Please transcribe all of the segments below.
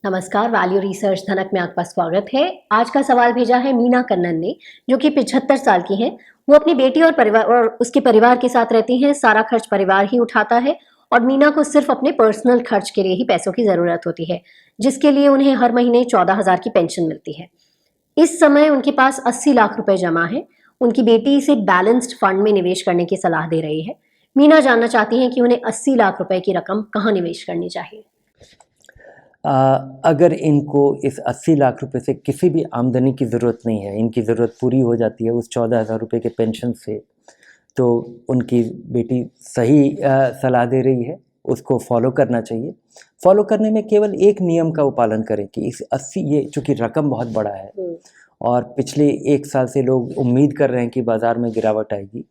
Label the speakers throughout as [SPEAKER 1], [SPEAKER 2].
[SPEAKER 1] नमस्कार, value research धनक में आपका स्वागत है। आज का सवाल भेजा है मीना कन्नन ने, जो कि 75 साल की हैं। वो अपनी बेटी और परिवार और उसके परिवार के साथ रहती हैं। सारा खर्च परिवार ही उठाता है और मीना को सिर्फ अपने पर्सनल खर्च के लिए ही पैसों की जरूरत होती है, जिसके लिए उन्हें हर महीने 14,000 की पेंशन मिलती है। इस समय उनके पास 80 लाख रुपए जमा है। उनकी बेटी इसे बैलेंस्ड फंड में निवेश करने की सलाह दे रही है। मीना जानना चाहती हैं कि उन्हें 80 लाख रुपए की रकम कहाँ निवेश करनी चाहिए।
[SPEAKER 2] अगर इनको इस 80 लाख रुपए से किसी भी आमदनी की ज़रूरत नहीं है, इनकी ज़रूरत पूरी हो जाती है उस 14,000 रुपये के पेंशन से, तो उनकी बेटी सही सलाह दे रही है, उसको फॉलो करना चाहिए। फॉलो करने में केवल एक नियम का वो पालन करें कि इस 80 ये चूँकि रकम बहुत बड़ा है और पिछले 1 साल से लोग उम्मीद कर रहे हैं कि बाज़ार में गिरावट आएगी,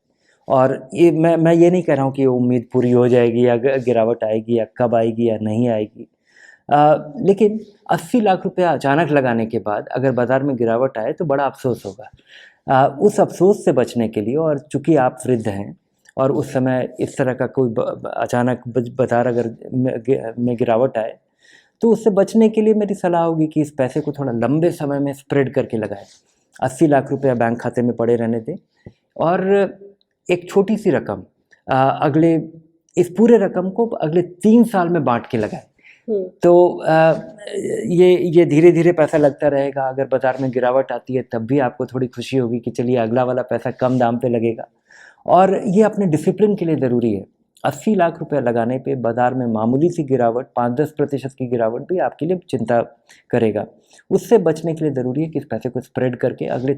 [SPEAKER 2] और ये मैं ये नहीं कह रहा हूँ कि उम्मीद पूरी हो जाएगी या गिरावट आएगी या कब आएगी या नहीं आएगी। लेकिन 80 लाख रुपया अचानक लगाने के बाद अगर बाज़ार में गिरावट आए तो बड़ा अफ़सोस होगा। उस अफ़सोस से बचने के लिए, और चूँकि आप वृद्ध हैं और उस समय इस तरह का कोई अचानक बाज़ार अगर में गिरावट आए, तो उससे बचने के लिए मेरी सलाह होगी कि इस पैसे को थोड़ा लंबे समय में स्प्रेड करके लगाएं। 80 लाख रुपया बैंक खाते में पड़े रहने दें और एक छोटी सी रकम अगले इस पूरे रकम को अगले 3 साल में बाँट के लगाएं। तो ये धीरे धीरे पैसा लगता रहेगा। अगर बाज़ार में गिरावट आती है तब भी आपको थोड़ी खुशी होगी कि चलिए अगला वाला पैसा कम दाम पे लगेगा, और ये अपने डिसिप्लिन के लिए ज़रूरी है। 80 लाख रुपया लगाने पे बाज़ार में मामूली सी गिरावट, 5-10% की गिरावट भी आपके लिए चिंता करेगा। उससे बचने के लिए ज़रूरी है कि इस पैसे को स्प्रेड करके अगले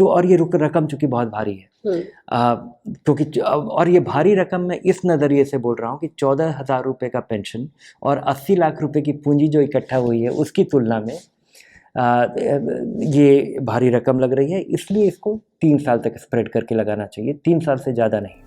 [SPEAKER 2] और ये रकम चूँकि बहुत भारी है, क्योंकि और ये भारी रकम मैं इस नज़रिए से बोल रहा हूँ कि 14,000 रुपये का पेंशन और 80 लाख रुपये की पूंजी जो इकट्ठा हुई है उसकी तुलना में ये भारी रकम लग रही है, इसलिए इसको 3 साल तक स्प्रेड करके लगाना चाहिए, 3 साल से ज़्यादा नहीं।